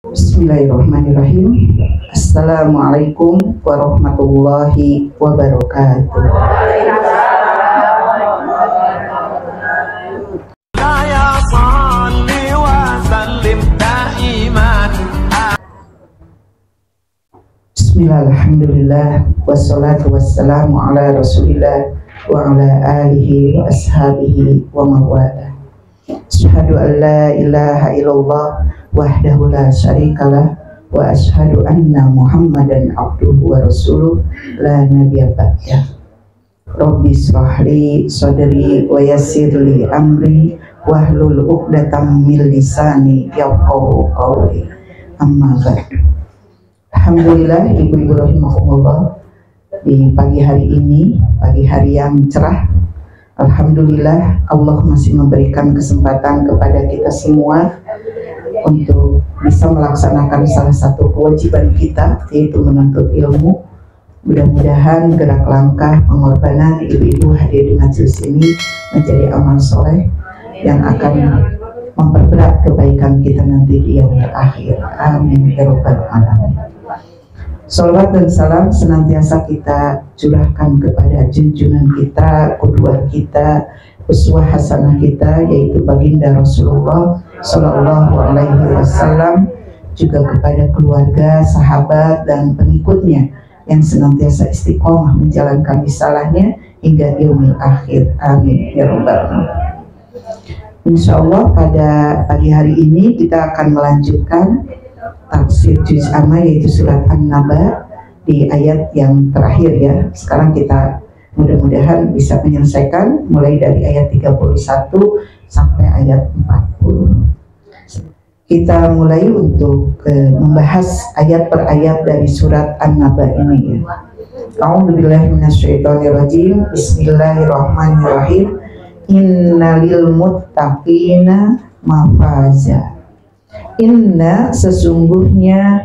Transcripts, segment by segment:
Bismillahirrahmanirrahim. Assalamualaikum warahmatullahi wabarakatuh. Bismillahirrahmanirrahim. Wassalatu wassalamu ala rasulillah wa ala alihi wa ashabihi wa mawala. Asyhadu an la ilaha illallah wahdahu la syarikalah wa asyhadu anna Muhammadan abduhu wa rasuluh la nabiyya ba'dah. Rabbi shrahli sadri wa yassirli amri wahlul 'uqdatam min lisani yafqahu qawli. Amma ba'du. Alhamdulillah, ibu-ibu rahimakumullah, di pagi hari ini, pagi hari yang cerah, alhamdulillah Allah masih memberikan kesempatan kepada kita semua untuk bisa melaksanakan salah satu kewajiban kita, yaitu menuntut ilmu. Mudah-mudahan gerak langkah pengorbanan ibu-ibu hadir di majelis ini menjadi amal soleh yang akan memperberat kebaikan kita nanti di yaumil akhir. Amin ya rabbal alamin. Salawat dan salam senantiasa kita curahkan kepada junjungan kita, qudwah kita, uswah hasanah kita, yaitu baginda Rasulullah Sallallahu Alaihi Wasallam, juga kepada keluarga, sahabat, dan pengikutnya yang senantiasa istiqomah menjalankan risalahnya hingga yaumil akhir. Amin ya rabbal alamin. Insya Allah pada pagi hari ini kita akan melanjutkan tafsir juz amma, yaitu surat An-Naba di ayat yang terakhir ya. Sekarang kita mudah-mudahan bisa menyelesaikan mulai dari ayat 31 sampai ayat 40. Kita mulai untuk membahas ayat per ayat dari surat An-Naba ini ya. A'udzubillahi minasyaitonirrajim. Bismillahirrahmanirrahim. Innalil muttaqina mafaza. Inna sesungguhnya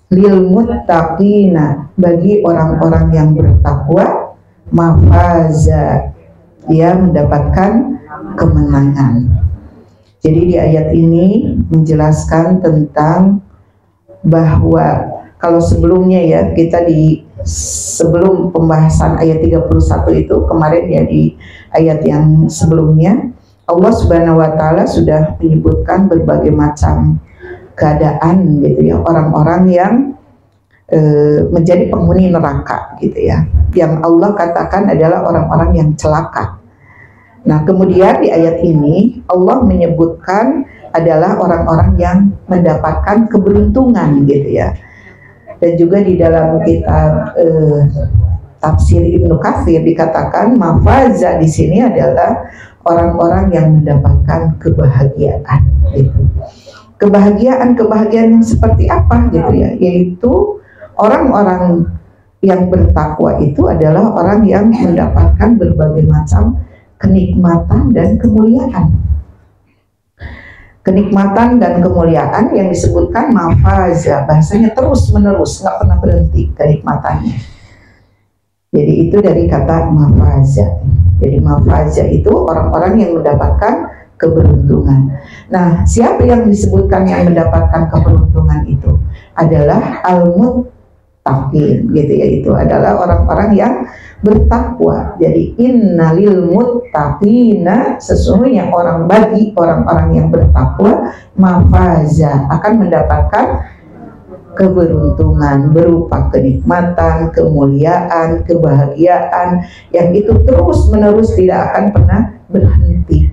lil muttaqina bagi orang-orang yang bertakwa, mafaza dia mendapatkan kemenangan. Jadi di ayat ini menjelaskan tentang bahwa kalau sebelumnya ya, kita di sebelum pembahasan ayat 31 itu kemarin ya, di ayat yang sebelumnya Allah Subhanahu wa Ta'ala sudah menyebutkan berbagai macam keadaan gitu ya, orang-orang yang menjadi penghuni neraka gitu ya, yang Allah katakan adalah orang-orang yang celaka. Nah kemudian di ayat ini Allah menyebutkan adalah orang-orang yang mendapatkan keberuntungan gitu ya. Dan juga di dalam kitab tafsir Ibnu Katsir dikatakan mafaza di sini adalah orang-orang yang mendapatkan kebahagiaan gitu. Kebahagiaan yang seperti apa gitu ya, yaitu orang-orang yang bertakwa itu adalah orang yang mendapatkan berbagai macam kenikmatan dan kemuliaan. Kenikmatan dan kemuliaan yang disebutkan mafaza, bahasanya terus menerus, nggak pernah berhenti kenikmatannya. Jadi itu dari kata mafaza. Jadi mafaza itu orang-orang yang mendapatkan keberuntungan. Nah, siapa yang disebutkan yang mendapatkan keberuntungan itu? Adalah al-muttaqin gitu ya, itu adalah orang-orang yang bertakwa. Jadi innalil muttaqina, sesungguhnya bagi orang-orang yang bertakwa, mafaza akan mendapatkan keberuntungan berupa kenikmatan, kemuliaan, kebahagiaan yang itu terus menerus tidak akan pernah berhenti.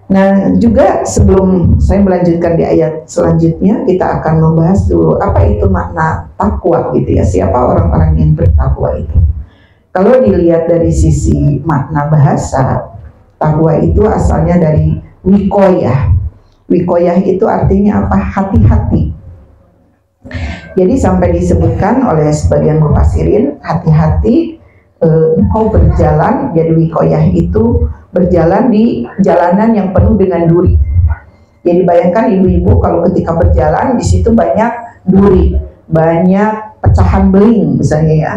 Nah juga sebelum saya melanjutkan di ayat selanjutnya, kita akan membahas dulu apa itu makna takwa gitu ya, siapa orang-orang yang bertakwa itu. Kalau dilihat dari sisi makna bahasa, takwa itu asalnya dari wikoyah. Wikoyah itu artinya apa? Hati-hati. Jadi sampai disebutkan oleh sebagian mufassirin, hati-hati engkau berjalan. Jadi wikoyah itu berjalan di jalanan yang penuh dengan duri. Jadi bayangkan ibu-ibu kalau ketika berjalan di situ banyak duri, banyak pecahan beling misalnya ya,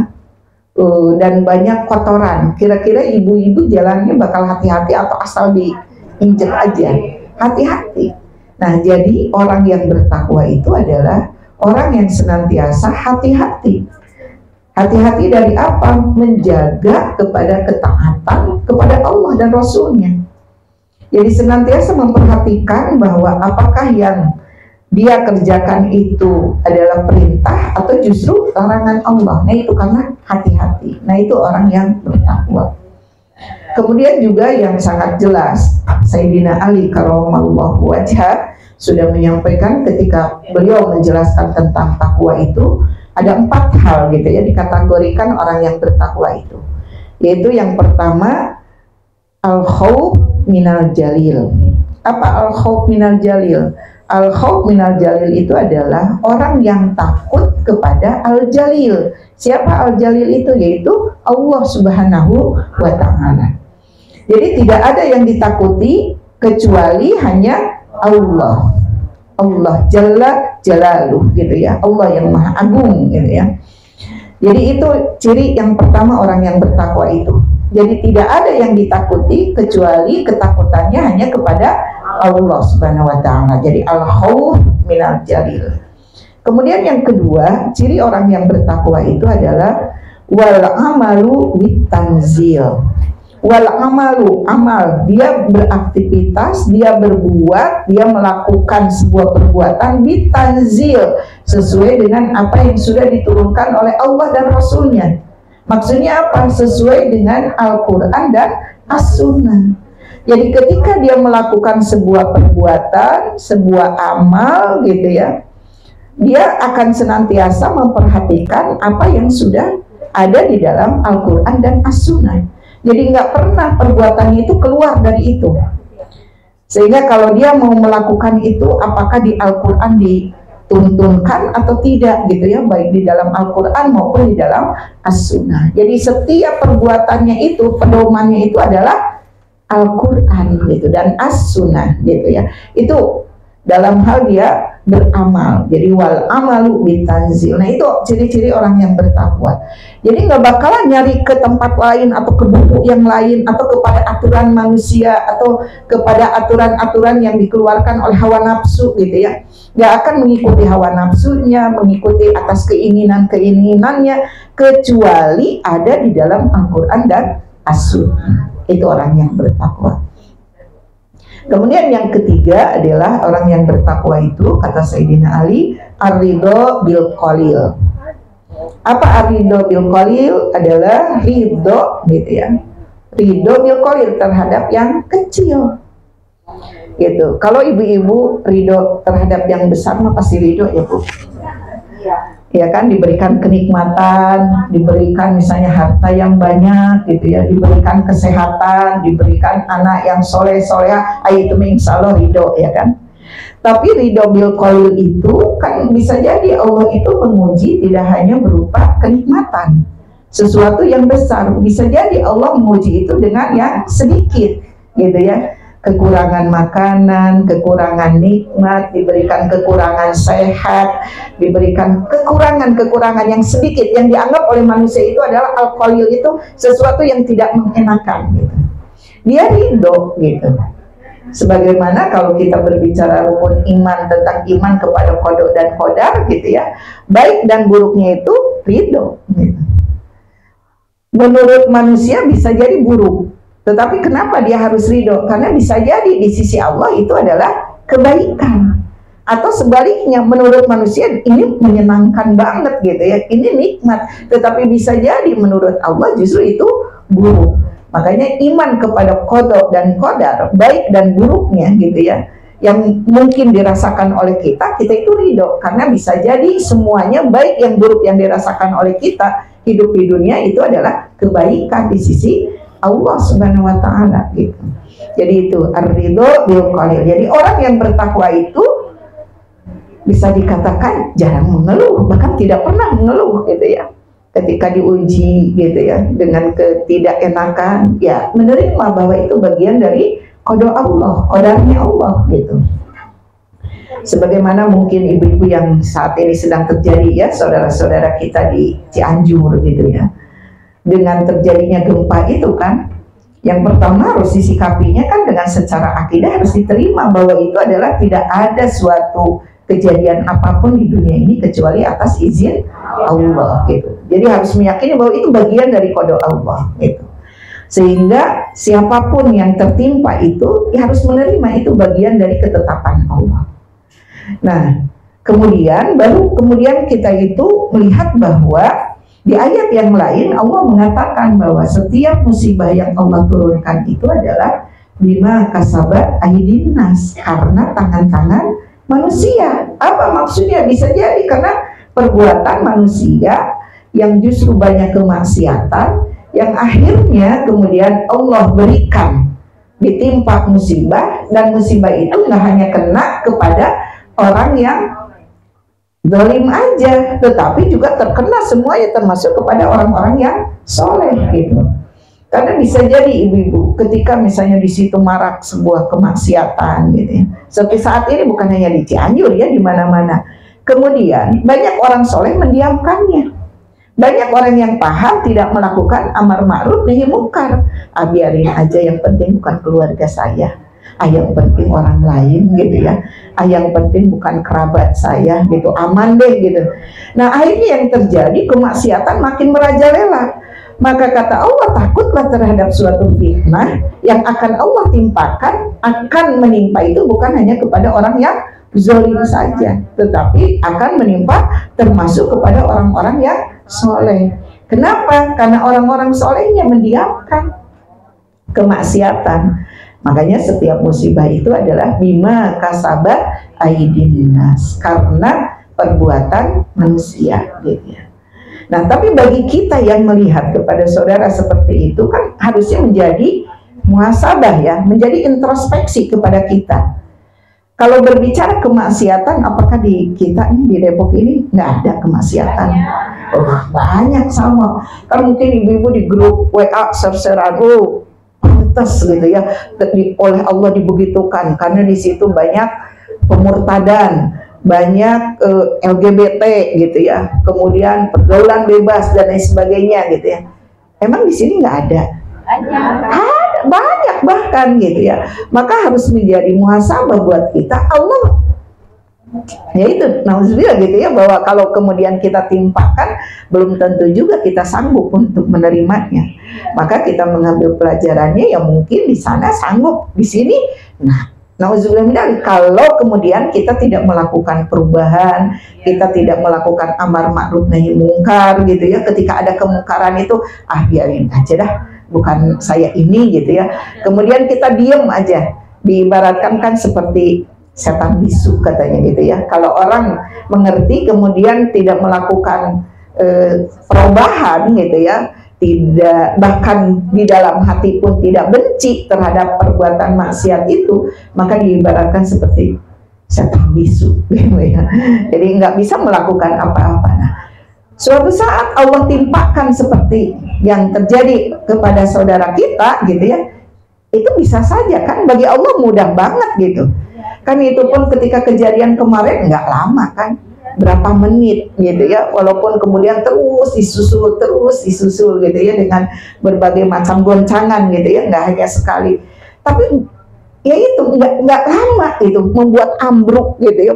dan banyak kotoran. Kira-kira ibu-ibu jalannya bakal hati-hati atau asal diinjek aja? Hati-hati. Nah, jadi orang yang bertakwa itu adalah orang yang senantiasa hati-hati. Hati-hati dari apa? Menjaga kepada ketaatan kepada Allah dan Rasulnya. Jadi senantiasa memperhatikan bahwa apakah yang dia kerjakan itu adalah perintah atau justru larangan Allah. Nah, itu karena hati-hati. Nah, itu orang yang bertakwa. Kemudian juga yang sangat jelas, Sayyidina Ali karramallahu wajhah sudah menyampaikan ketika beliau menjelaskan tentang takwa itu, ada 4 hal gitu ya dikategorikan orang yang bertakwa itu. Yaitu yang pertama, al-khauf minal jalil. Apa al-khauf minal jalil? Al-khauf minal jalil itu adalah orang yang takut kepada al-jalil. Siapa al-jalil itu? Yaitu Allah Subhanahu wa ta'ala. Jadi tidak ada yang ditakuti kecuali hanya Allah. Allah Jalla Jalaluh gitu ya. Allah yang Maha Agung gitu ya. Jadi itu ciri yang pertama orang yang bertakwa itu. Jadi tidak ada yang ditakuti kecuali ketakutannya hanya kepada Allah Subhanahu wa ta'ala. Jadi al-khauf minal jalil. Kemudian yang kedua, ciri orang yang bertakwa itu adalah wal amalu bitanzil. Wal amalu, amal, dia beraktivitas, dia berbuat, dia melakukan sebuah perbuatan bitanzil sesuai dengan apa yang sudah diturunkan oleh Allah dan Rasulnya. Maksudnya apa? Sesuai dengan Al-Quran dan As-Sunnah. Jadi ketika dia melakukan sebuah perbuatan, sebuah amal gitu ya, dia akan senantiasa memperhatikan apa yang sudah ada di dalam Al-Quran dan As-Sunnah. Jadi nggak pernah perbuatannya itu keluar dari itu. Sehingga kalau dia mau melakukan itu, apakah di Al-Quran dituntunkan atau tidak gitu ya, baik di dalam Al-Quran maupun di dalam As-Sunnah. Jadi setiap perbuatannya itu, pedomannya itu adalah Al-Quran gitu dan As-Sunnah gitu ya. Itu dalam hal dia beramal. Jadi wal amalu bitanzil. Nah, itu ciri-ciri orang yang bertakwa. Jadi nggak bakalan nyari ke tempat lain atau ke buku yang lain atau kepada aturan manusia atau kepada aturan-aturan yang dikeluarkan oleh hawa nafsu gitu ya. Nggak akan mengikuti hawa nafsunya, mengikuti atas keinginan-keinginannya, kecuali ada di dalam Al-Quran dan As-Sunnah. Itu orang yang bertakwa. Kemudian yang ketiga adalah orang yang bertakwa itu, kata Sayyidina Ali, ar-ridho bil qalil. Apa ar-ridho bil qalil? Adalah ridho gitu ya. Ridho bil qalil terhadap yang kecil. Gitu. Kalau ibu-ibu ridho terhadap yang besar mah pasti ridho ya, Bu. Ya kan, diberikan kenikmatan, diberikan misalnya harta yang banyak gitu ya, diberikan kesehatan, diberikan anak yang soleh-soleha, itu insya Allah ridho ya kan. Tapi ridho bil qalil itu kan bisa jadi Allah itu menguji tidak hanya berupa kenikmatan, sesuatu yang besar, bisa jadi Allah menguji itu dengan yang sedikit gitu ya. Kekurangan makanan, kekurangan nikmat, diberikan kekurangan sehat, diberikan kekurangan-kekurangan yang sedikit yang dianggap oleh manusia itu adalah al-qalil, itu sesuatu yang tidak mengenakan gitu. Dia ridho gitu. Sebagaimana kalau kita berbicara rukun iman, tentang iman kepada qada dan qadar gitu ya, baik dan buruknya itu ridho gitu. Menurut manusia bisa jadi buruk, tetapi kenapa dia harus ridho? Karena bisa jadi di sisi Allah itu adalah kebaikan. Atau sebaliknya, menurut manusia ini menyenangkan banget gitu ya, ini nikmat. Tetapi bisa jadi menurut Allah justru itu buruk. Makanya iman kepada qada dan qadar, baik dan buruknya gitu ya, yang mungkin dirasakan oleh kita itu ridho. Karena bisa jadi semuanya, baik yang buruk yang dirasakan oleh kita, hidup di dunia itu adalah kebaikan di sisi Allah Subhanahu wa ta'ala gitu. Jadi itu ar-ridho bil qalil. Jadi orang yang bertakwa itu bisa dikatakan jarang mengeluh, bahkan tidak pernah mengeluh gitu ya. Ketika diuji gitu ya dengan ketidakenakan, ya menerima bahwa itu bagian dari qada Allah, qadarnya Allah gitu. Sebagaimana mungkin ibu-ibu yang saat ini sedang terjadi ya, saudara-saudara kita di Cianjur gitu ya, dengan terjadinya gempa itu kan, Yang pertama harus disikapinya kan dengan secara akidah, harus diterima bahwa itu adalah tidak ada suatu kejadian apapun di dunia ini kecuali atas izin Allah gitu. Jadi harus meyakini bahwa itu bagian dari kode Allah gitu. Sehingga siapapun yang tertimpa itu ya harus menerima itu bagian dari ketetapan Allah. Nah, kemudian kita itu melihat bahwa di ayat yang lain Allah mengatakan bahwa setiap musibah yang Allah turunkan itu adalah bima kasabat aydin nas, karena tangan-tangan manusia. Apa maksudnya? Bisa jadi karena perbuatan manusia yang justru banyak kemaksiatan, yang akhirnya kemudian Allah berikan ditimpa musibah, dan musibah itu nggak hanya kena kepada orang yang zalim aja, tetapi juga terkena semuanya, termasuk kepada orang-orang yang soleh gitu. Karena bisa jadi ibu-ibu ketika misalnya di situ marak sebuah kemaksiatan gitu ya. Seperti saat ini bukan hanya di Cianjur ya, di mana-mana. Kemudian banyak orang soleh mendiamkannya. Banyak orang yang paham tidak melakukan amar ma'ruf nahi munkar. Biarin aja, yang penting bukan keluarga saya. Yang penting orang lain gitu ya. Yang penting bukan kerabat saya gitu. Aman deh gitu. Nah, akhirnya yang terjadi kemaksiatan makin merajalela. Maka kata Allah, takutlah terhadap suatu fitnah yang akan Allah timpakan, akan menimpa itu bukan hanya kepada orang yang zalim saja, tetapi akan menimpa termasuk kepada orang-orang yang soleh. Kenapa? Karena orang-orang solehnya mendiamkan kemaksiatan. Makanya setiap musibah itu adalah bima kasabat aydin nas, karena perbuatan manusia gitu ya. Nah, tapi bagi kita yang melihat kepada saudara seperti itu kan harusnya menjadi muhasabah ya, menjadi introspeksi kepada kita. Kalau berbicara kemaksiatan, apakah di kita ini di Depok ini nggak ada kemaksiatan? Oh, banyak sama. Kan mungkin ibu-ibu di grup WA share-sharean, pantas gitu ya, oleh Allah dibegitukan karena di situ banyak pemurtadan, banyak LGBT gitu ya, kemudian pergaulan bebas dan lain sebagainya gitu ya. Emang di sini nggak ada? Ada banyak bahkan gitu ya. Maka harus menjadi muhasabah buat kita. Allah ya itu, nauzubillah gitu ya, bahwa kalau kemudian kita timpakan belum tentu juga kita sanggup untuk menerimanya. Maka kita mengambil pelajarannya yang mungkin di sana sanggup, di sini nah nauzubillah, kalau kemudian kita tidak melakukan perubahan, kita tidak melakukan amar ma'ruf nahi mungkar gitu ya, ketika ada kemungkaran itu biarin aja dah, bukan saya ini gitu ya. Kemudian kita diem aja, diibaratkan kan seperti setan bisu katanya gitu ya. Kalau orang mengerti kemudian tidak melakukan perubahan gitu ya, tidak, bahkan di dalam hati pun tidak benci terhadap perbuatan maksiat itu, maka diibaratkan seperti setan bisu gitu ya. Jadi nggak bisa melakukan apa-apa. Nah, suatu saat Allah timpakan seperti yang terjadi kepada saudara kita gitu ya, itu bisa saja kan bagi Allah mudah banget gitu kan. Itu pun ketika kejadian kemarin nggak lama kan, berapa menit gitu ya, walaupun kemudian terus disusul gitu ya dengan berbagai macam goncangan gitu ya, nggak hanya sekali, tapi ya itu nggak lama itu membuat ambruk gitu ya,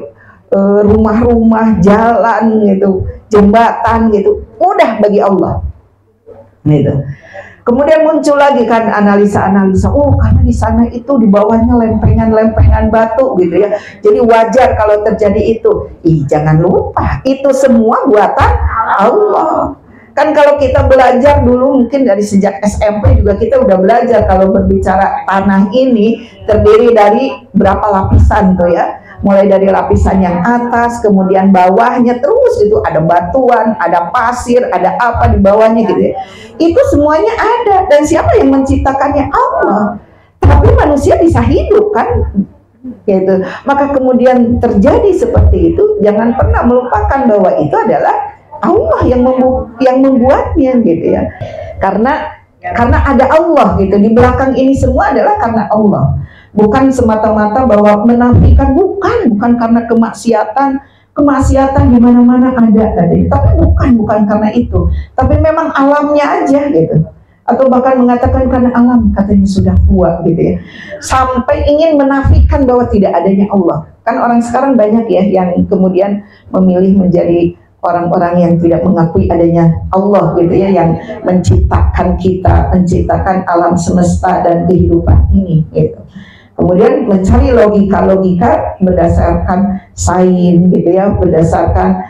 rumah-rumah, jalan gitu, jembatan gitu, mudah bagi Allah gitu. Kemudian muncul lagi kan analisa-analisa, karena di sana itu di bawahnya lempengan-lempengan batu gitu ya, jadi wajar kalau terjadi itu. Jangan lupa itu semua buatan Allah. Kan kalau kita belajar dulu mungkin dari sejak SMP juga kita udah belajar kalau berbicara tanah ini terdiri dari berapa lapisan tuh ya. Mulai dari lapisan yang atas, kemudian bawahnya, terus itu ada batuan, ada pasir, ada apa di bawahnya gitu ya. Itu semuanya ada, dan siapa yang menciptakannya? Allah. Tapi manusia bisa hidup kan gitu. Maka kemudian terjadi seperti itu, jangan pernah melupakan bahwa itu adalah Allah yang membuatnya gitu ya. Karena ada Allah gitu, di belakang ini semua adalah karena Allah. Bukan semata-mata bahwa menafikan, bukan karena kemaksiatan di mana-mana ada tadi. Tapi bukan karena itu. Tapi memang alamnya aja gitu. atau bahkan mengatakan karena alam katanya sudah tua gitu ya, sampai ingin menafikan bahwa tidak adanya Allah. Kan orang sekarang banyak ya yang kemudian memilih menjadi orang-orang yang tidak mengakui adanya Allah gitu ya, yang menciptakan kita, menciptakan alam semesta dan kehidupan ini gitu. Kemudian mencari logika-logika berdasarkan sains gitu ya, berdasarkan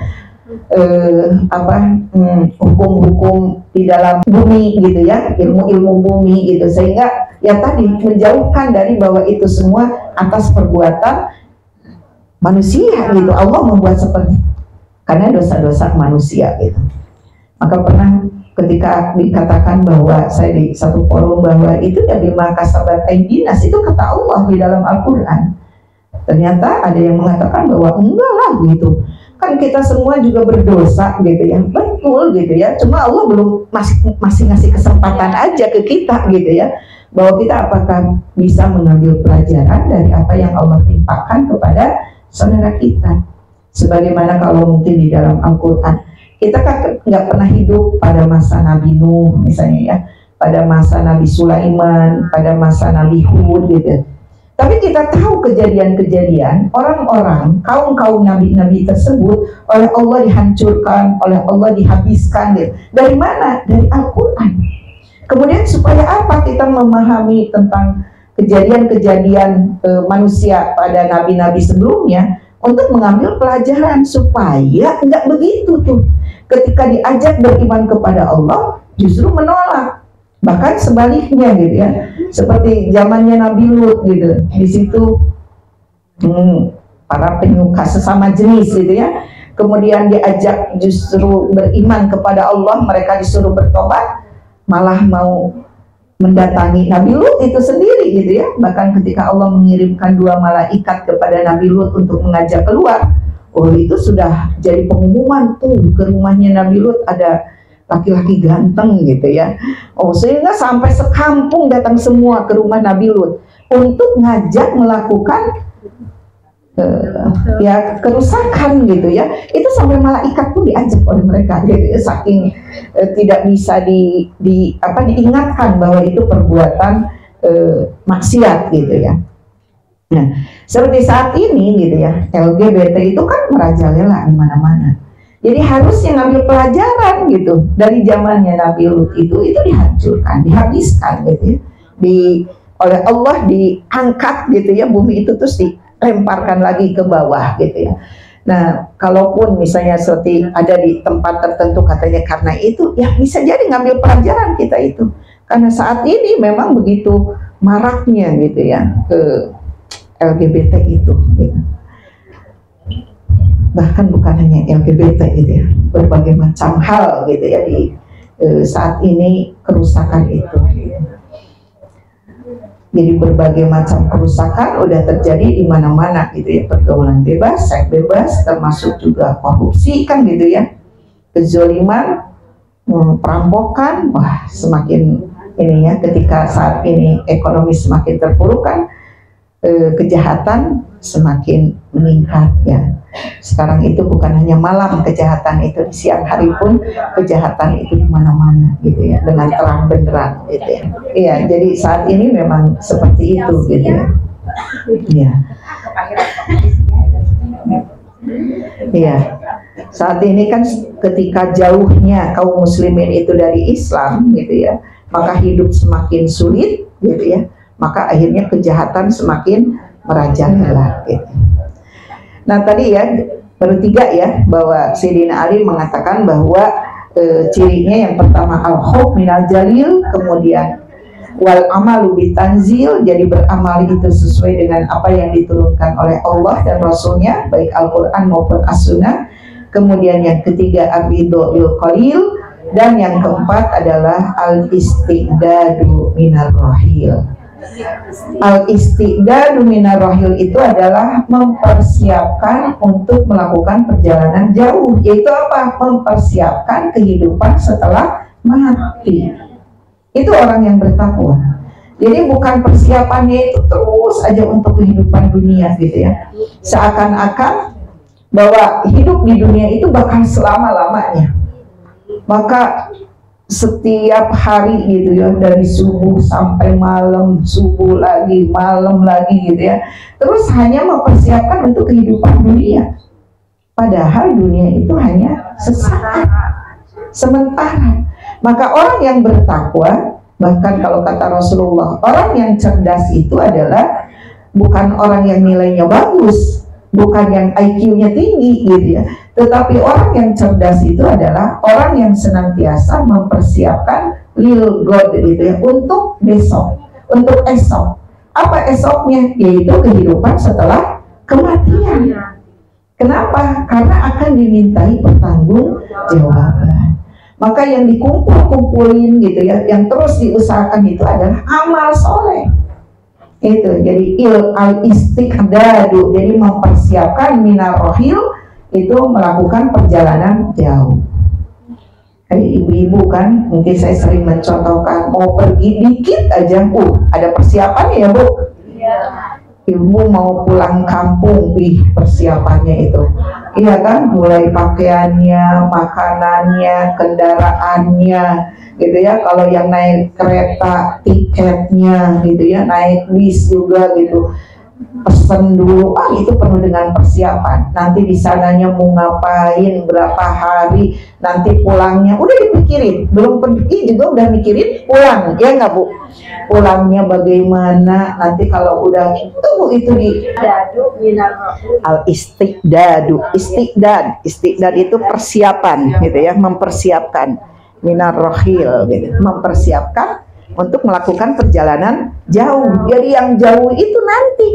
hukum-hukum di dalam bumi gitu ya, ilmu-ilmu bumi gitu, sehingga ya tadi menjauhkan dari bahwa itu semua atas perbuatan manusia gitu. Allah membuat seperti karena dosa-dosa manusia gitu. Maka pernah ketika dikatakan bahwa saya di satu forum bahwa itu ya bima kasabat aidinas, itu kata Allah di dalam Al-Quran. Ternyata ada yang mengatakan bahwa enggak lah gitu, kan kita semua juga berdosa gitu ya. Betul gitu ya, cuma Allah belum masih ngasih kesempatan aja ke kita gitu ya, bahwa kita apakah bisa mengambil pelajaran dari apa yang Allah timpakan kepada saudara kita. Sebagaimana kalau mungkin di dalam Al-Quran, kita kan nggak pernah hidup pada masa Nabi Nuh misalnya ya, pada masa Nabi Sulaiman, pada masa Nabi Hud gitu. Tapi kita tahu kejadian-kejadian orang-orang, kaum-kaum nabi-nabi tersebut oleh Allah dihancurkan, oleh Allah dihabiskan gitu. Dari mana? Dari Al-Quran. Kemudian supaya apa kita memahami tentang kejadian-kejadian manusia pada nabi-nabi sebelumnya, untuk mengambil pelajaran supaya enggak begitu tuh. Ketika diajak beriman kepada Allah justru menolak. Bahkan sebaliknya gitu ya. Seperti zamannya Nabi Lut gitu. Di situ para penyuka sesama jenis gitu ya. Kemudian diajak justru beriman kepada Allah, mereka disuruh bertobat, malah mau mendatangi Nabi Lut itu sendiri gitu ya. Bahkan ketika Allah mengirimkan 2 malaikat kepada Nabi Lut untuk mengajak keluar, itu sudah jadi pengumuman tuh, ke rumahnya Nabi Lut ada laki-laki ganteng gitu ya. Sehingga sampai sekampung datang semua ke rumah Nabi Lut untuk ngajak melakukan kerusakan gitu ya. Itu sampai malaikat pun diajak oleh mereka gitu, saking tidak bisa diingatkan bahwa itu perbuatan maksiat gitu ya. Nah, seperti saat ini gitu ya, LGBT itu kan merajalela di mana-mana. Jadi harusnya ngambil pelajaran gitu dari zamannya Nabi Lut itu dihancurkan, dihabiskan gitu ya. Oleh Allah diangkat gitu ya, bumi itu terus lemparkan lagi ke bawah gitu ya. Nah, kalaupun misalnya seperti ada di tempat tertentu katanya karena itu, ya bisa jadi ngambil pelajaran kita itu. Karena saat ini memang begitu maraknya gitu ya ke LGBT itu gitu. Bahkan bukan hanya LGBT gitu ya, berbagai macam hal gitu ya di saat ini kerusakan itu gitu. Jadi berbagai macam kerusakan udah terjadi di mana-mana gitu ya, pergaulan bebas, seks bebas, termasuk juga korupsi kan gitu ya, kezaliman, perampokan, wah semakin ini ya, ketika saat ini ekonomi semakin terpuruk kan, kejahatan semakin meningkat ya. Sekarang itu bukan hanya malam kejahatan itu, di siang hari pun kejahatan itu di mana-mana gitu ya, dengan terang benderang gitu ya. Iya, jadi saat ini memang seperti itu gitu ya. Iya. Iya. Saat ini kan ketika jauhnya kaum muslimin itu dari Islam gitu ya, maka hidup semakin sulit gitu ya. Maka akhirnya kejahatan semakin merajalela gitu. Nah tadi ya baru 3 ya, bahwa Sayyidina Ali mengatakan bahwa cirinya yang pertama al-khawf minal jalil, kemudian wal amalu bitanzil, jadi beramal itu sesuai dengan apa yang diturunkan oleh Allah dan Rasulnya, baik Al-Quran maupun As-Sunnah. Kemudian yang ketiga ar-ridho bil qalil, dan yang keempat adalah al-istiqdadu minar rahil. Al-istiqdadu minar rahil itu adalah mempersiapkan untuk melakukan perjalanan jauh, yaitu apa? Mempersiapkan kehidupan setelah mati. Itu orang yang bertakwa. Jadi bukan persiapannya itu terus aja untuk kehidupan dunia gitu ya, seakan-akan bahwa hidup di dunia itu bakal selama-lamanya. Maka setiap hari gitu ya, dari subuh sampai malam, subuh lagi, malam lagi gitu ya, terus hanya mempersiapkan untuk kehidupan dunia, padahal dunia itu hanya sesaat, sementara. Maka orang yang bertakwa, bahkan kalau kata Rasulullah, orang yang cerdas itu adalah bukan orang yang nilainya bagus, bukan yang IQ-nya tinggi gitu ya, tetapi orang yang cerdas itu adalah orang yang senantiasa mempersiapkan lil God gitu ya, untuk besok, untuk esok. Apa esoknya? Yaitu kehidupan setelah kematian. Kenapa? Karena akan dimintai pertanggungjawaban. Maka yang dikumpul-kumpulin gitu ya, yang terus diusahakan itu adalah amal soleh. Itu jadi al-istiqdadu, jadi mempersiapkan minar rohil, itu melakukan perjalanan jauh. Kayak ibu-ibu kan, mungkin saya sering mencontohkan, mau pergi dikit aja, ada persiapan ya Bu? Iya. Ibu mau pulang kampung, persiapannya itu, iya kan, mulai pakaiannya, makanannya, kendaraannya, gitu ya. Kalau yang naik kereta, tiketnya, gitu ya, naik bis juga gitu, pesen dulu, itu penuh dengan persiapan. Nanti di sananya mau ngapain, berapa hari, nanti pulangnya udah dipikirin, belum pergi juga udah mikirin pulang, ya nggak Bu? Pulangnya bagaimana, nanti kalau udah itu di al-istiqdadu, istiqdad itu persiapan gitu ya, mempersiapkan minar rohil gitu, mempersiapkan untuk melakukan perjalanan jauh. Jadi yang jauh itu nanti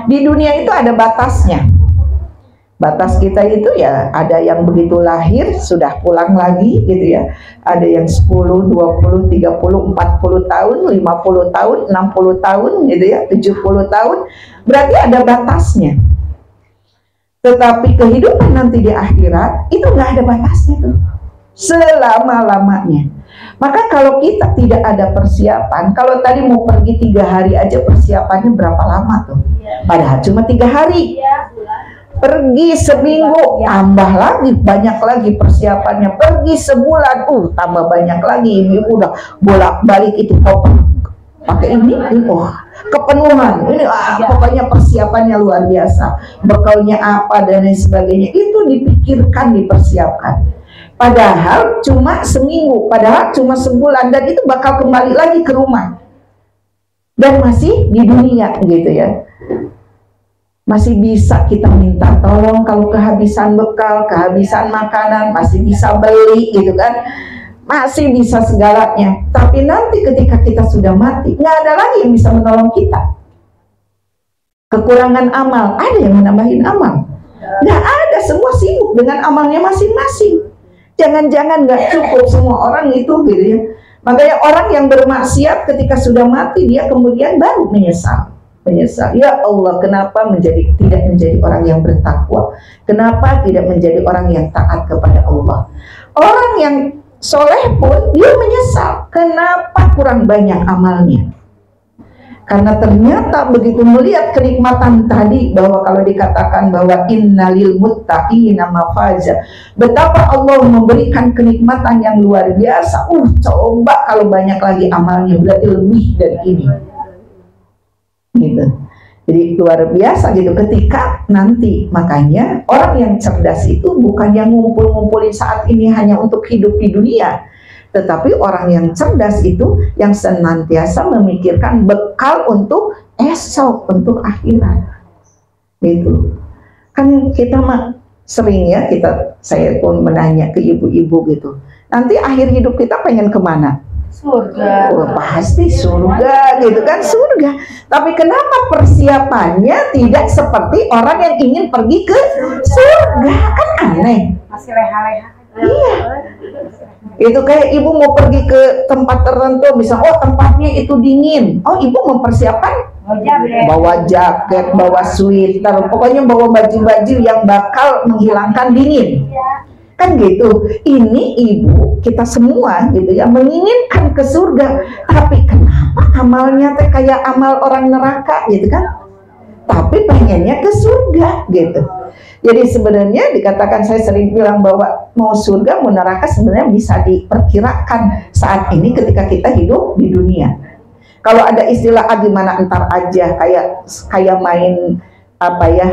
di dunia itu ada batasnya. Batas kita itu ya ada yang begitu lahir sudah pulang lagi gitu ya. Ada yang 10, 20, 30, 40 tahun, 50 tahun, 60 tahun gitu ya, 70 tahun. Berarti ada batasnya. Tetapi kehidupan nanti di akhirat itu nggak ada batasnya tuh, selama-lamanya. Maka kalau kita tidak ada persiapan, kalau tadi mau pergi 3 hari aja persiapannya berapa lama tuh? Padahal cuma 3 hari. Pergi seminggu, tambah lagi, banyak lagi persiapannya. Pergi sebulan, tambah banyak lagi. Ibu udah bolak-balik itu koper, pakai ini, kepenuhan. Ini pokoknya persiapannya luar biasa. Bekalnya apa dan lain sebagainya, itu dipikirkan, dipersiapkan. Padahal cuma seminggu, padahal cuma sebulan, dan itu bakal kembali lagi ke rumah. Dan masih di dunia gitu ya. Masih bisa kita minta tolong kalau kehabisan bekal, kehabisan makanan, masih bisa beli gitu kan. Masih bisa segalanya. Tapi nanti ketika kita sudah mati, nggak ada lagi yang bisa menolong kita. Kekurangan amal, ada yang menambahin amal? Nggak ada, semua sibuk dengan amalnya masing-masing. Jangan-jangan nggak cukup semua orang itu gitu ya. Makanya orang yang bermaksiat ketika sudah mati, dia kemudian baru menyesal. Ya Allah, kenapa tidak menjadi orang yang bertakwa? Kenapa tidak menjadi orang yang taat kepada Allah? Orang yang soleh pun dia menyesal, kenapa kurang banyak amalnya? Karena ternyata begitu melihat kenikmatan tadi, bahwa kalau dikatakan bahwa innalil muttaqina mafaza, betapa Allah memberikan kenikmatan yang luar biasa. Coba kalau banyak lagi amalnya, berarti lebih dari ini. Gitu. Jadi luar biasa gitu ketika nanti. Makanya orang yang cerdas itu bukan yang ngumpul-ngumpulin saat ini hanya untuk hidup di dunia, tetapi orang yang cerdas itu yang senantiasa memikirkan bekal untuk esok, untuk akhirat. Gitu. Kan kita mah sering ya, saya pun menanya ke ibu-ibu gitu, nanti akhir hidup kita pengen kemana? Surga. Pasti surga gitu kan, surga. Tapi kenapa persiapannya tidak seperti orang yang ingin pergi ke surga? Kan aneh. Masih leha-leha. Iya. Itu kayak ibu mau pergi ke tempat tertentu, misalnya tempatnya itu dingin. Ibu mempersiapkan bawa jaket, bawa sweater, pokoknya bawa baju-baju yang bakal menghilangkan dingin. Kan gitu. Ini ibu, kita semua gitu ya, menginginkan ke surga, tapi kenapa amalnya kayak amal orang neraka gitu kan? tapi pengennya ke surga gitu. Jadi sebenarnya dikatakan, saya sering bilang bahwa mau surga mau neraka sebenarnya bisa diperkirakan saat ini ketika kita hidup di dunia. Kalau ada istilah gimana entar aja, kayak main apa ya,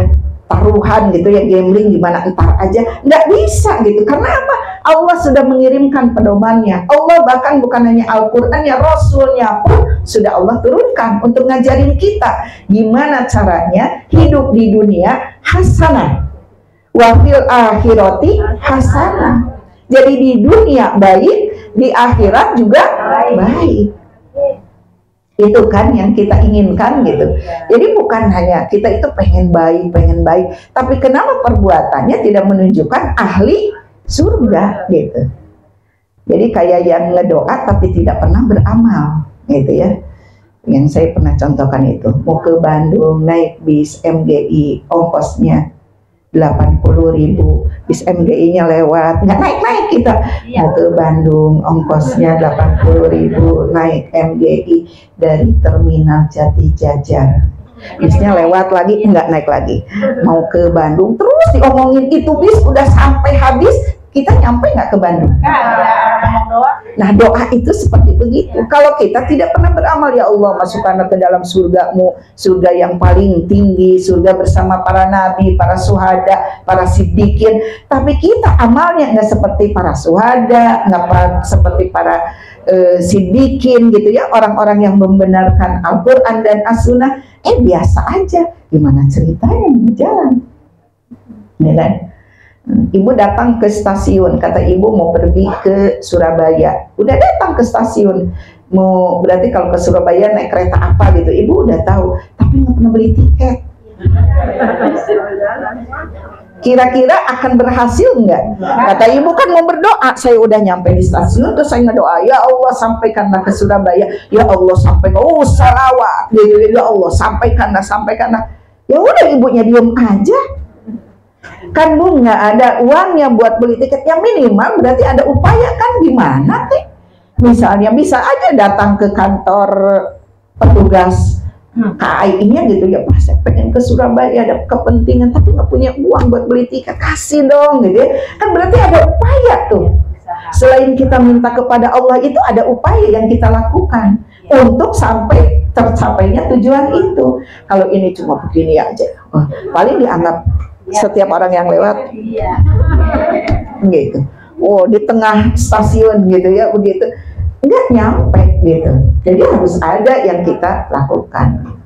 taruhan gitu ya, gambling gimana entar aja, nggak bisa gitu. Karena apa? Allah sudah mengirimkan pedomannya. Allah bahkan bukan hanya Al-Quran ya, Rasulnya pun sudah Allah turunkan untuk ngajarin kita gimana caranya hidup di dunia hasanah, wafil akhirati hasanah. Jadi di dunia baik, di akhirat juga baik. Itu kan yang kita inginkan gitu. Jadi bukan hanya kita itu pengen baik, tapi kenapa perbuatannya tidak menunjukkan ahli surga gitu. Jadi kayak yang ngedoa tapi tidak pernah beramal gitu ya. Yang saya pernah contohkan itu, mau ke Bandung naik bis MGI, ongkosnya 80.000, bis MGI-nya lewat, nggak naik-naik kita. Mau ke Bandung, ongkosnya 80.000, naik MGI dari terminal Jati Jajar. Bisnya lewat lagi, nggak naik lagi. Mau ke Bandung, terus diomongin itu bis udah sampai habis, kita nyampe nggak ke Bandung? Nah, doa itu seperti begitu. Kalau kita tidak pernah beramal, ya Allah masukkan ke dalam surgamu, surga yang paling tinggi, surga bersama para nabi, para syuhada, para siddiqin. Tapi kita amalnya nggak seperti para syuhada, nggak seperti para siddiqin gitu ya, orang-orang yang membenarkan Al-Quran dan As-Sunnah. Biasa aja. Gimana ceritanya di jalan? Ya kan? Ibu datang ke stasiun, kata ibu mau pergi ke Surabaya. Udah datang ke stasiun, mau berarti kalau ke Surabaya naik kereta apa gitu, ibu udah tahu, tapi nggak pernah beli tiket. Kira-kira akan berhasil nggak? Kata ibu kan mau berdoa, saya udah nyampe di stasiun terus saya ngedoa, ya Allah sampaikanlah ke Surabaya, ya Allah sampaikan, salawat, ya Allah sampaikanlah. Ya udah ibunya diem aja. Kan Bu nggak ada uangnya buat beli tiket, yang minimal berarti ada upaya kan, gimana teh? Misalnya bisa aja datang ke kantor petugas KAI-nya gitu ya, Pak saya pengen ke Surabaya ada kepentingan tapi nggak punya uang buat beli tiket, kasih dong gitu ya. Kan berarti ada upaya tuh. Selain kita minta kepada Allah, itu ada upaya yang kita lakukan untuk sampai tercapainya tujuan itu. Kalau ini cuma begini aja, paling dianggap setiap orang yang lewat gitu, di tengah stasiun gitu ya, begitu nggak nyampe gitu. Jadi harus ada yang kita lakukan.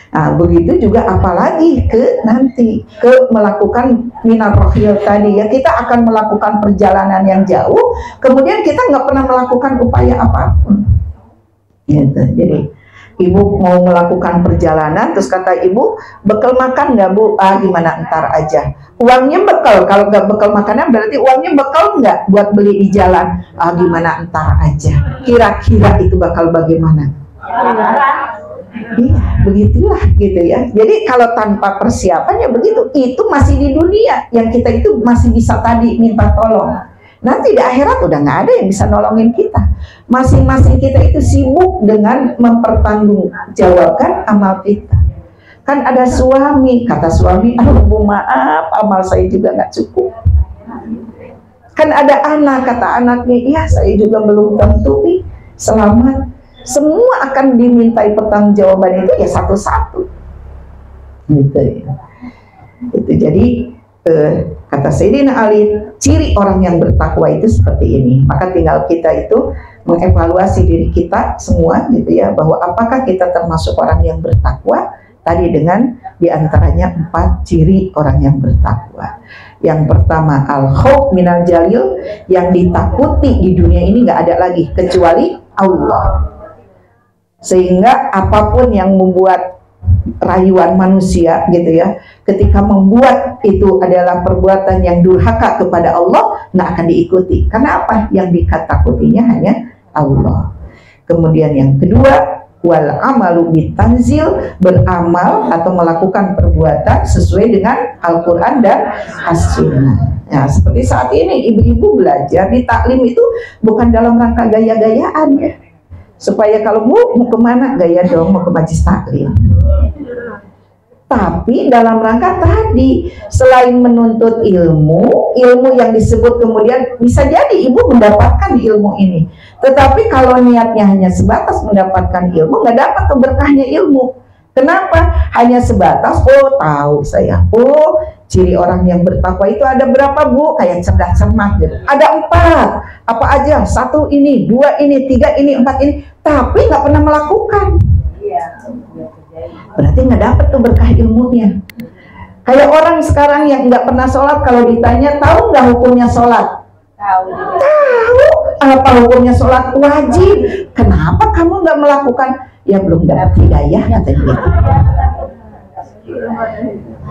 Nah begitu juga apalagi nanti melakukan minar rohil tadi ya, kita akan melakukan perjalanan yang jauh, kemudian kita nggak pernah melakukan upaya apapun gitu. Jadi ibu mau melakukan perjalanan, terus kata ibu, bekal makan nggak Bu? Gimana entar aja. Uangnya bekal, kalau nggak bekal makanan berarti uangnya bekal nggak buat beli di jalan? Gimana entar aja. Kira-kira itu bakal bagaimana? Iya, begitulah gitu ya. Jadi kalau tanpa persiapannya begitu, itu masih di dunia, yang kita itu masih bisa tadi minta tolong. Nanti di akhirat udah nggak ada yang bisa nolongin kita. Masing-masing kita itu sibuk dengan mempertanggungjawabkan amal kita. Kan ada suami, kata suami, Bu maaf, amal saya juga nggak cukup. Kan ada anak, kata anaknya, iya saya juga belum tentu nih selamat. Semua akan dimintai pertanggungjawaban itu ya satu-satu. Gitu ya. Itu jadi kata Sayyidina Ali, ciri orang yang bertakwa itu seperti ini. Maka tinggal kita itu mengevaluasi diri kita semua gitu ya, bahwa apakah kita termasuk orang yang bertakwa tadi dengan diantaranya 4 ciri orang yang bertakwa. Yang pertama, al-khauf minal jalil, yang ditakuti di dunia ini nggak ada lagi kecuali Allah. Sehingga apapun yang membuat rayuan manusia gitu ya, ketika membuat itu adalah perbuatan yang durhaka kepada Allah, nggak akan diikuti. Karena apa? Yang ditakutinya hanya Allah. Kemudian yang kedua, wal amalu bitanzil, beramal atau melakukan perbuatan sesuai dengan Al-Quran dan As-Sunnah. Nah, seperti saat ini ibu-ibu belajar di taklim itu bukan dalam rangka gaya-gayaan ya, supaya kalau mau kemana, gaya dong mau ke majlis taklim. tapi dalam rangka tadi, selain menuntut ilmu yang disebut kemudian bisa jadi ibu mendapatkan ilmu ini. Tetapi kalau niatnya hanya sebatas mendapatkan ilmu, nggak dapat tuh berkahnya ilmu. Kenapa? Hanya sebatas, oh tahu saya, oh ciri orang yang bertakwa itu ada berapa bu? Kayak cerdas cermat gitu. Ada 4, apa aja? 1 ini, 2 ini, 3 ini, 4 ini, tapi nggak pernah melakukan. Berarti nggak dapat tuh berkah ilmunya. Kayak orang sekarang yang nggak pernah sholat, kalau ditanya tahu nggak hukumnya sholat? Tahu. Apa hukumnya sholat? Wajib. Kenapa kamu nggak melakukan? Ya belum dapat hidayah katanya gitu.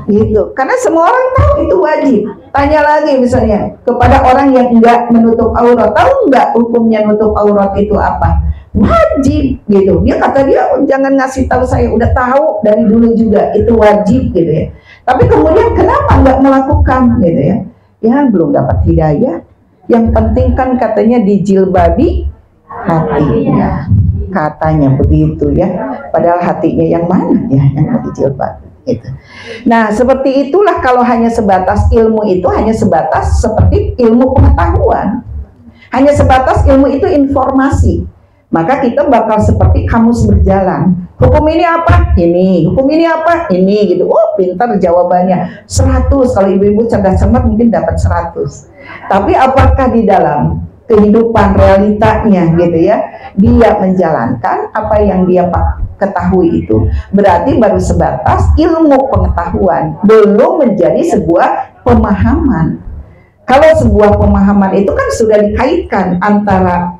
Gitu. Karena semua orang tahu itu wajib. Tanya lagi misalnya kepada orang yang nggak menutup aurat, tahu nggak hukumnya nutup aurat itu apa? Wajib gitu. Dia kata dia jangan ngasih tahu saya, udah tahu dari dulu juga itu wajib gitu ya. Tapi kemudian kenapa nggak melakukan gitu ya? Ya belum dapat hidayah. Yang penting kan katanya dijilbabi hatinya, katanya begitu ya. Padahal hatinya yang mana ya yang dijilbabi gitu. Nah seperti itulah kalau hanya sebatas ilmu itu hanya sebatas seperti ilmu pengetahuan, hanya sebatas ilmu itu informasi. Maka kita bakal seperti kamus berjalan. Hukum ini apa? Ini. Hukum ini apa? Ini gitu. Oh, pintar jawabannya. 100. Kalau ibu-ibu cerdas cermat mungkin dapat 100. Tapi apakah di dalam kehidupan realitanya gitu ya, dia menjalankan apa yang dia ketahui itu? Berarti baru sebatas ilmu pengetahuan, belum menjadi sebuah pemahaman. Kalau sebuah pemahaman itu kan sudah dikaitkan antara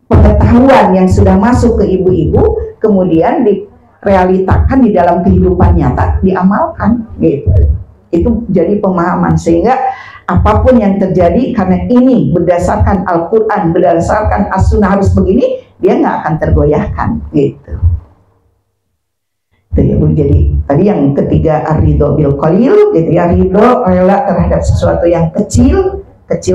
pengetahuan yang sudah masuk ke ibu-ibu, kemudian direalitakan di dalam kehidupan nyata, diamalkan gitu. Itu jadi pemahaman, sehingga apapun yang terjadi karena ini berdasarkan Al-Quran, berdasarkan As-Sunnah harus begini, dia nggak akan tergoyahkan gitu. Itu ya Bu. Jadi tadi yang ketiga ar-ridho bil qalil, gitu ya, ridho rela terhadap sesuatu yang kecil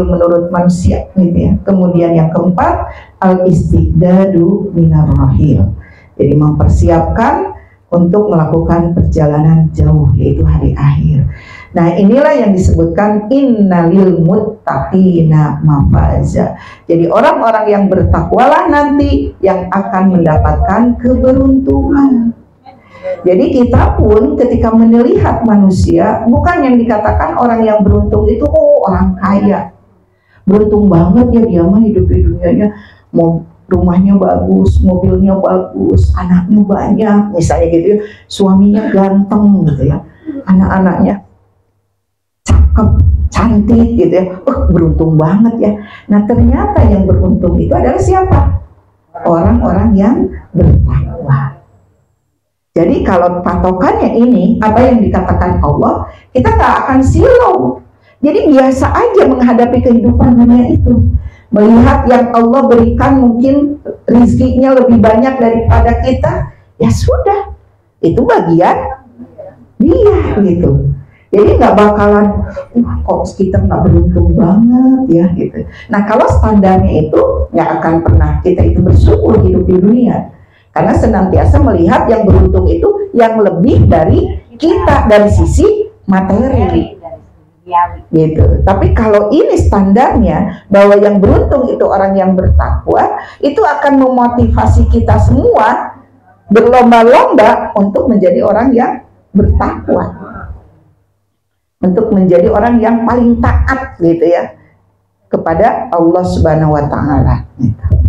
menurut manusia gitu ya. Kemudian yang keempat al-istidadu minar rahil, jadi mempersiapkan untuk melakukan perjalanan jauh, yaitu hari akhir. Nah inilah yang disebutkan innalil muttaqina mafaza. Jadi orang-orang yang bertakwalah nanti yang akan mendapatkan keberuntungan. Jadi kita pun ketika melihat manusia, bukan yang dikatakan orang yang beruntung itu oh orang kaya, beruntung banget ya dia mah hidup di dunianya, mau rumahnya bagus, mobilnya bagus, anaknya banyak misalnya gitu ya, suaminya ganteng gitu ya, anak-anaknya cakep, cantik gitu ya, beruntung banget ya. Nah ternyata yang beruntung itu adalah siapa? Orang-orang yang bertakwa. Jadi kalau patokannya ini, apa yang dikatakan Allah, kita nggak akan silau. Jadi biasa aja menghadapi kehidupan dunia itu. Melihat yang Allah berikan mungkin rizkinya lebih banyak daripada kita, ya sudah, itu bagian dia gitu. Jadi nggak bakalan, kok kita nggak beruntung banget ya gitu. Nah kalau standarnya itu nggak akan pernah kita itu bersyukur hidup di dunia. Karena senantiasa melihat yang beruntung itu yang lebih dari kita dari sisi materi gitu. Tapi kalau ini standarnya bahwa yang beruntung itu orang yang bertakwa, itu akan memotivasi kita semua berlomba-lomba untuk menjadi orang yang bertakwa, untuk menjadi orang yang paling taat gitu ya kepada Allah Subhanahu wa Ta'ala gitu.